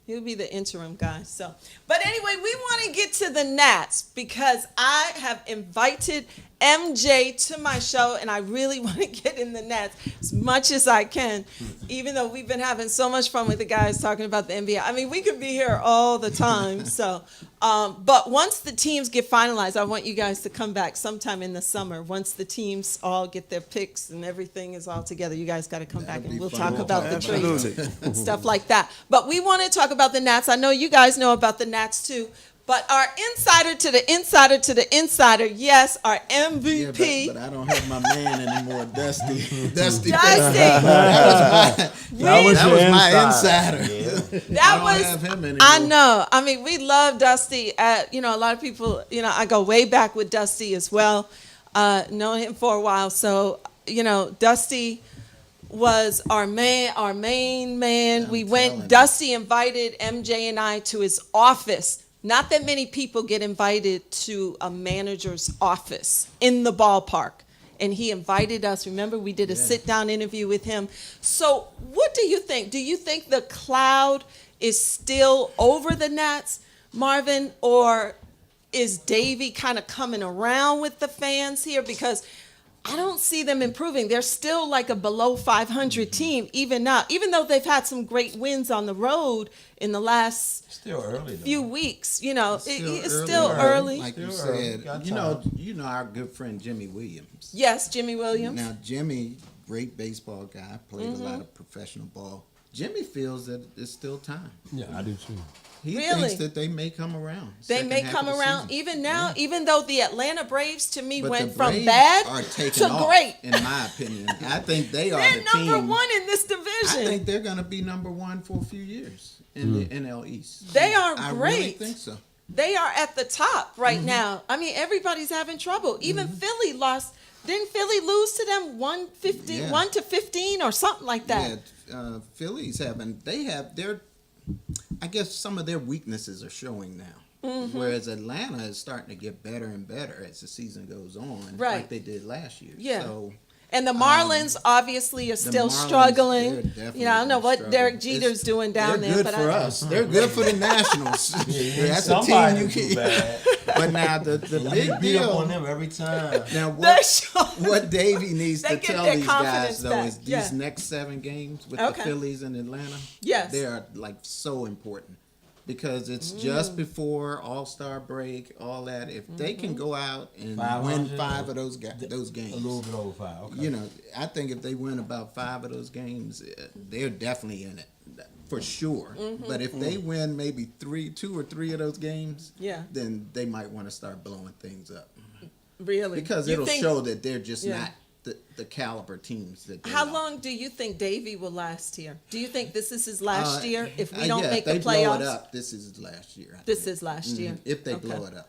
He'll be the interim guy. So, but anyway, we want to get to the Nats because I have invited MJ to my show, and I really want to get in the Nats as much as I can, even though we've been having so much fun with the guys talking about the NBA. I mean, we could be here all the time. So, but once the teams get finalized, I want you guys to come back sometime in the summer. Once the teams all get their picks and everything is all together, you guys got to come back and be we'll fun. talk about the Absolutely. trades and stuff like that. But we want to talk about the Nats. I know you guys know about the Nats too. But our insider to the insider to the insider, yes, our MVP. Yeah, but I don't have my man anymore, Dusty. Dusty. Dusty. That was your my insider. That I was, don't have him anymore. I know. I mean, we love Dusty. A lot of people, I go way back with Dusty as well. Known him for a while. So, Dusty was our main man. I'm We telling went, you. Dusty invited MJ and I to his office. Not that many people get invited to a manager's office in the ballpark. And he invited us. Remember, we did a sit-down interview with him. So what do you think? Do you think the cloud is still over the Nats, Marvin? Or is Davey kind of coming around with the fans here? Because I don't see them improving. They're still like a below 500 team even now, even though they've had some great wins on the road in the last Still early. Though. few weeks. It's early, still early. Like you Still early. said, Got you know time. our good friend Jimmy Williams. Yes, Jimmy Williams. Now Jimmy, great baseball guy, played Mm-hmm. a lot of professional ball. Jimmy feels that it's still time. Yeah, I do too. He Really? thinks that they may come around. They second may half come of the around season. even now, Yeah. even though the Atlanta Braves to me But went the from Braves bad are taking to off, great. in my opinion. I think they are They're the number team. one in this I division. think they're going to be number one for a few years in the NL East. They are I great. really think so. They are at the top right now. I mean, everybody's having trouble. Even Philly lost. Didn't Philly lose to them 1-15, Yeah. 1-15 or something like that? Yeah, Phillies I guess some of their weaknesses are showing now. Mm-hmm. Whereas Atlanta is starting to get better and better as the season goes on, Right. like they did last year. Yeah. So And the Marlins obviously are still Marlins, struggling. they're definitely I don't know gonna what struggle. Derek Jeter's doing down they're there, good but for us. They're good for the Nationals. That's a Somebody team you do can. bad. But now the big Beat up deal. on them every time. Now They're showing- what Davey needs They to get tell their these confidence guys though back. is these Yeah. next 7 games with Okay. the Phillies and Atlanta. Yes. They are like so important because it's just before All-Star break, all that. If they can go out and win 500 5 of those games, A little bit over 5. Okay. you know, I think if they win about 5 of those games, they're definitely in it for sure. But if they win maybe 2 or 3 of those games, Yeah. then they might want to start blowing things up Really? because You it'll think- show that they're just Yeah. not the caliber teams that. They How are. long do you think Davey will last here? Do you think this is his last year if we Yeah, don't make if the they blow playoffs? it up, this is his last year. I This think. is last year. If they Okay. blow it up.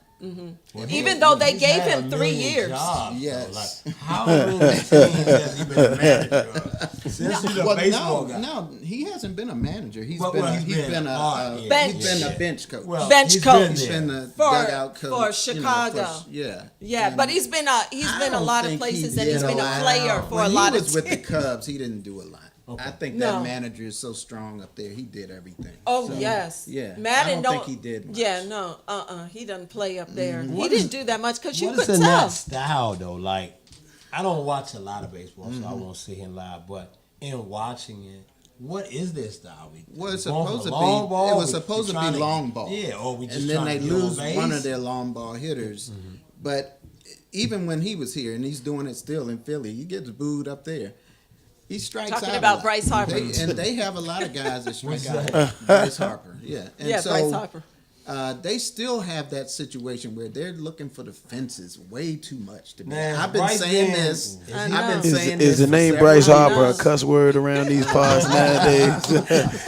Even though they He's gave had him a 3 million years. jobs, though. Yes. Like, how many teams has he been a manager of? Since he's a Well, baseball guy. no, he hasn't been a manager. He's Well, been well, he's been a Bench. he's been a bench coach. Well, Bench he's coach. been He's there. been a For- dugout coach for you know, Chicago. yeah. Yeah, And but he's been a I lot don't of think places, he and he's did been a lot. player for When a lot he of was with the teams. Cubs, he didn't do a lot. I think No. that manager is so strong up there. He did everything. Oh So, yes, yeah. Madden I don't think he did much. Yeah, no, he doesn't play up there. He What didn't is- do that much because you What could is in tell. that style though? Like, I don't watch a lot of baseball, so I won't see him live. But in watching it, what is their style? Well, it's Going for supposed to be. long ball? It was We supposed to trying be long ball. Yeah, or we just and then trying they to get on lose base? one of their long ball hitters. But even when he was here, and he's doing it still in Philly, he gets booed up there. He strikes Talking out a about lot. Bryce Harper. And they have a lot of guys that strike What's out. Bryce Harper, yeah. And Yeah, so, Bryce Harper. They still have that situation where they're looking for the fences way too much to be. Man, I've been Bryce saying been- this. I I've know. been saying Is this the for name several Bryce years. Harper a cuss word around these parts nowadays?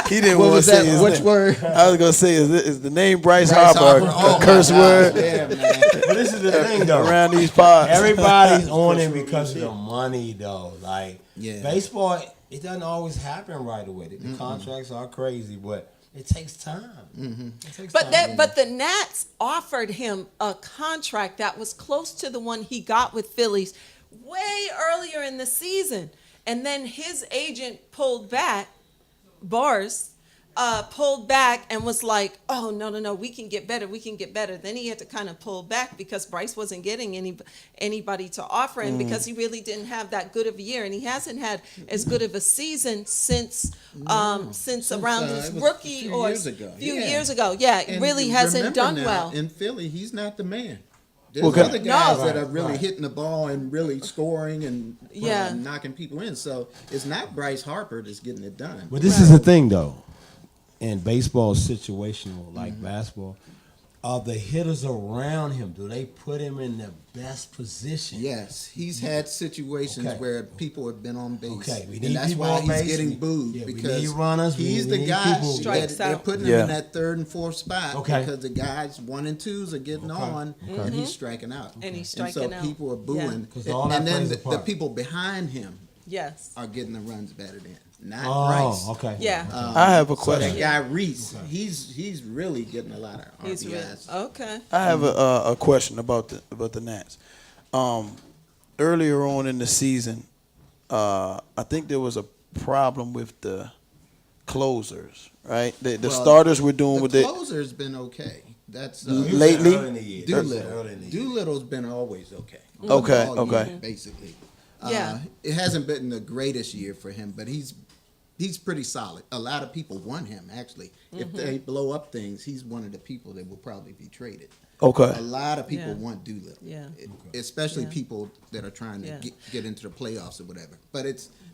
He didn't What want was to say that? his Which name. word? I was gonna say is the name Bryce, Bryce Harper, Oh a my curse gosh, word yeah, man. But this is the thing though. around these parts? Everybody's on it because of the money, though. Like Yeah. baseball, it doesn't always happen right away. The contracts are crazy, but it takes time. It takes But time. but the Nats offered him a contract that was close to the one he got with Phillies way earlier in the season, and then his agent pulled back. Boris pulled back and was like, "Oh no, we can get better. Then he had to kind of pull back because Bryce wasn't getting anybody to offer him because he really didn't have that good of a year, and he hasn't had as good of a season since around his it was rookie a few or years ago. few Yeah. years ago. Yeah, it And really hasn't remember done now, well. in Philly. He's not the man. There's Well, other guys No. that are really Right. hitting the ball and really scoring and Yeah. knocking people in. So it's not Bryce Harper that's getting it done. But this is the thing, though. And baseball is situational, like basketball. Are the hitters around him? Do they put him in the best position? Yes, he's had situations Okay. where people have been on base. Okay, we need and that's people why on he's base. getting We- booed yeah, we because need runners. We he's the need guy people- that Strikes they're out. putting Yeah. him in that third and fourth spot Okay. because the guys 1 and 2s are getting on and he's striking out. And he's And striking so out. people are booing. 'Cause all that And then plays a the part. people behind him Yes. are getting the runs batted in. Not Oh, Bryce. okay. Yeah. I have a So question. that guy Reese, he's really getting a lot of He's really RBIs. okay. I have a question about the Nats. Earlier on in the season, I think there was a problem with the closers, right? The Well, starters were doing The with it. closer's been okay. That's Lately? Early in the year. Early in Doolittle. the year. Doolittle's been always okay. Okay, All okay. year, basically. Yeah. It hasn't been the greatest year for him, but he's pretty solid. A lot of people want him, actually. If they blow up things, he's one of the people that will probably be traded. Okay. A lot of people Yeah. want Doolittle. Yeah. Especially Yeah. people that are trying to Yeah. get into the playoffs or whatever. But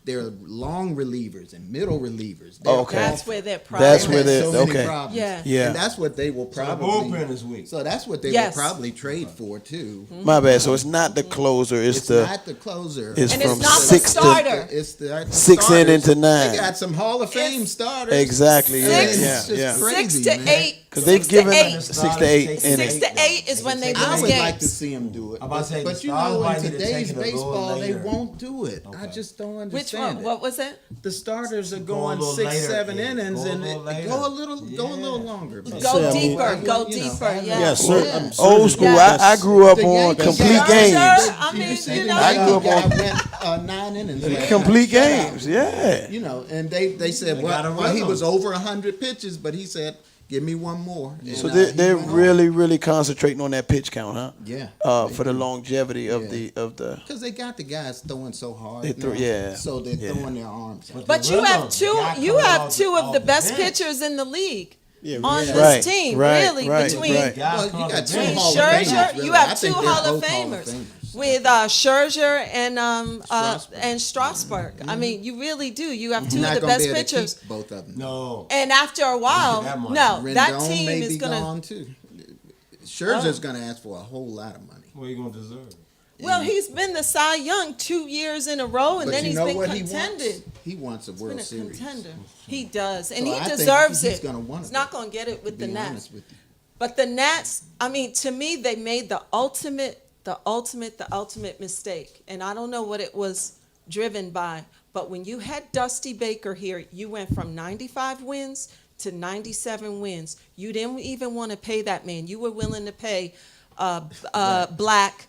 there are long relievers and middle relievers. Okay. That's where their problem. That's where Had they're so many okay. problems. Yeah. Yeah. And that's what they will The probably. bullpen is weak. So that's what they Yes. will probably trade for too. My bad. So it's not the closer. It's, It's the not the closer. it's And it's from not the 6 to starter. It's the 6 starters. inning to 9. They got some Hall of Fame starters. Exactly. Yeah. Six- Yeah. It's just Yeah. crazy, 6 to man. 8. Because they've 6 given to 8. 6 to 8 Six innings. 6 to 8 is when they I lose would like to games. see them do it. I'm about to say, but the you starters know, might in need to today's take it a little baseball, they later. won't do it. I Okay. just don't Which understand one? it. What was it? The starters are Go a going little 6, later, 7 yeah. innings, Go a and little later. go a little Yeah. longer. man. Go say, I mean, deeper. Go you know, deeper. Yeah. Yeah, sir. Yeah. Old school. Yeah. I grew up The on Yankees complete got- games. I mean, See, you the know. I grew up Yankee on- guy went 9 innings. last Complete night. games. Yeah. You know, and they said, They gotta well, he run was them. over 100 pitches, but he said, give me one more. And, So he they're went on. really concentrating on that pitch count, huh? Yeah. For the longevity of Yeah. the. Because they got the guys throwing so hard. They throw- now, yeah. So they're Yeah. throwing their arms out. But The you have rhythm, two. the guy You coming have off two of off the best bench. pitchers in the league Yeah, on yeah. this Right, team. right, Really, right, between right. Guys Well, you come off got the two bench. Hall of Scherzer, Famers, really. you have I think two they're Hall of both Famers with Scherzer and Strasburg. Strasburg. I mean, you really do. You have two You're of not the gonna best be able to pitchers. keep both of them. No. And after a while, That money. no, that Rendon team may is be gonna. gone too. Scherzer's going to ask for a whole lot of money. What are you going to deserve? Well, he's been the Cy Young 2 years in a row, and But then you he's know been what contended. He wants a He's World been a Series. contender. He does, and So he I think deserves he's it. gonna want He's it, not going to get it with to the be Nats. honest with you. But the Nats, I mean, to me, they made the ultimate mistake. And I don't know what it was driven by. But when you had Dusty Baker here, you went from 95 wins to 97 wins. You didn't even want to pay that man. You were willing to pay Black,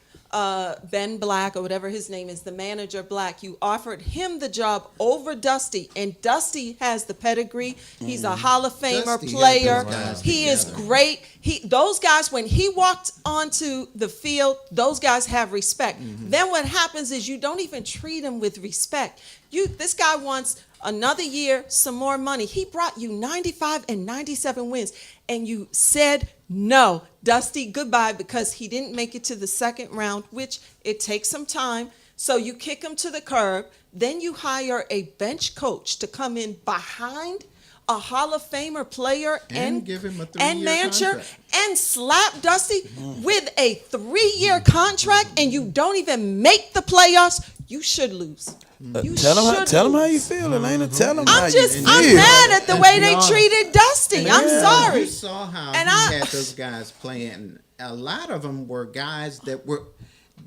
Ben Black, or whatever his name is, the manager Black. You offered him the job over Dusty, and Dusty has the pedigree. He's a Hall of Famer Dusty had player. those guys He is together. great. Those guys, when he walked onto the field, those guys have respect. Then what happens is you don't even treat him with respect. This guy wants another year, some more money. He brought you 95 and 97 wins, and you said no. Dusty, goodbye, because he didn't make it to the second round, which it takes some time. So you kick him to the curb. Then you hire a bench coach to come in behind a Hall of Famer player And give him a and 3-year manager contract. and slap Dusty with a 3-year contract, and you don't even make the playoffs. You should lose. You Tell him how you lose. feel, Elena. Tell him how I'm you feel. mad at the way they honest. treated Dusty. I'm sorry. You saw how And he had those guys playing. A lot of them were guys that were.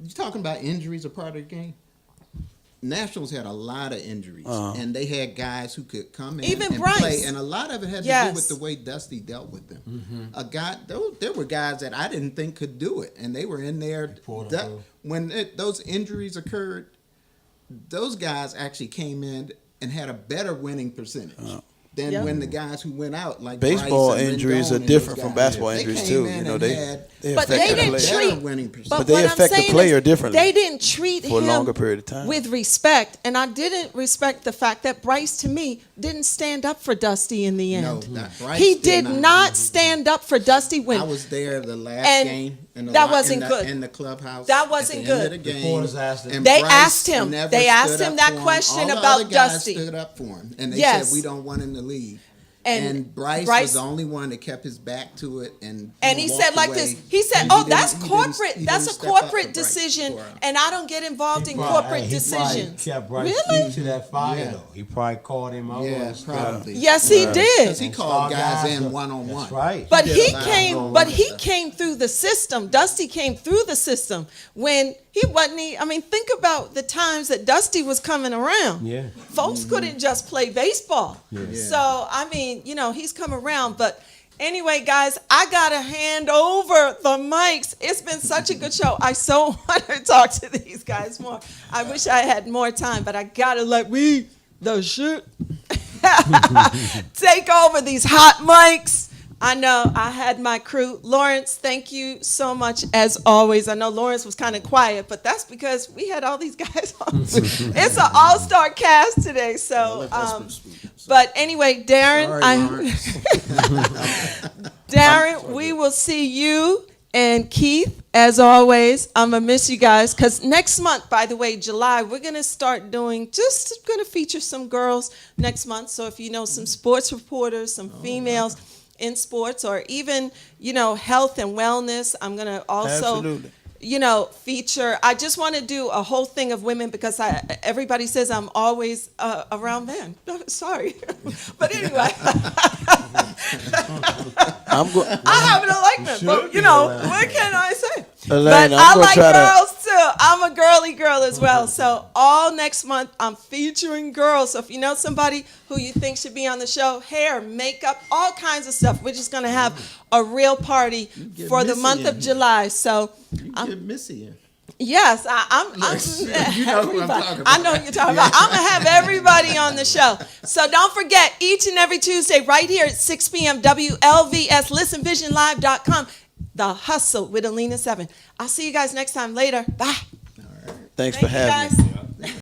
You talking about injuries a part of the game? Nationals had a lot of injuries, and they had guys who could come in Even and Bryce. play, and a lot of it had to Yes. do with the way Dusty dealt with them. There were guys that I didn't think could do it, and they were in there. pulled them through. When those injuries occurred, those guys actually came in and had a better winning percentage than Yeah. when the guys who went out, like Baseball Bryce and injuries Rendon are and different those from guys. basketball They injuries came too. in You know, and they had But affect they the didn't player. treat. better winning percentage. But But they what I'm affect the saying player is differently They didn't treat for a him longer period of time. with respect, and I didn't respect the fact that Bryce, to me, didn't stand up for Dusty in the No, end. not Bryce He did did not. not stand up for Dusty when I was there the last And game. In the that lo- wasn't in the, good. In the clubhouse. That at wasn't the end good. of the game, Reporters asked him. and They Bryce asked him. never They asked stood him up that for him. question All the about other guys Dusty. stood up for him, and they Yes. said we don't want him to leave. And And Bryce Bryce- was the only one that kept his back to it, and he walked said like away. this. He said, And "Oh, didn't- that's he didn't- corporate. he That's a didn't step up corporate for Bryce decision, for him. and I don't get involved in Probably- corporate he decisions." Probably kept Bryce Really? to that fire Yeah. though. He probably called him out. Yeah, on stuff. probably. Yes, he Because did. he And called star guys in are- one-on-one. That's right. But did he a lot of came. going But on he stuff. came through the system. Dusty came through the system when he wasn't. I mean, think about the times that Dusty was coming around. Yeah. Folks couldn't just play baseball. Yeah. So I mean, he's come around. But anyway, guys, I gotta hand over the mics. It's been such a good show. I so want to talk to these guys more. I wish I had more time, but I gotta let the shit take over these hot mics. I know I had my crew. Lawrence, thank you so much as always. I know Lawrence was kind of quiet, but that's because we had all these guys on. It's an all-star cast today. So, but anyway, Darren, Darren, we will see you and Keith as always. I'm gonna miss you guys because next month, by the way, July, we're gonna start gonna feature some girls next month. So if you know some sports reporters, some females in sports, or even health and wellness, I'm gonna also Absolutely. feature. I just want to do a whole thing of women because everybody says I'm always around men. Sorry, but anyway. I happen to like them, but what can I say? Elaine, But I'm I gonna like try to- girls too. I'm a girly girl as well. So all next month, I'm featuring girls. So if you know somebody who you think should be on the show, hair, makeup, all kinds of stuff, we're just gonna have a real party get for the Missy month in of here. July. So Get Missy in. yes, I'm You know who I'm talking about. I know what you're talking about. I'm gonna have everybody on the show. So don't forget, each and every Tuesday, right here at 6 p.m. WLVS, listenvisionlive.com. The Hustle with Alina 7. I'll see you guys next time. Later. Bye. Thanks Thank for you having me. guys.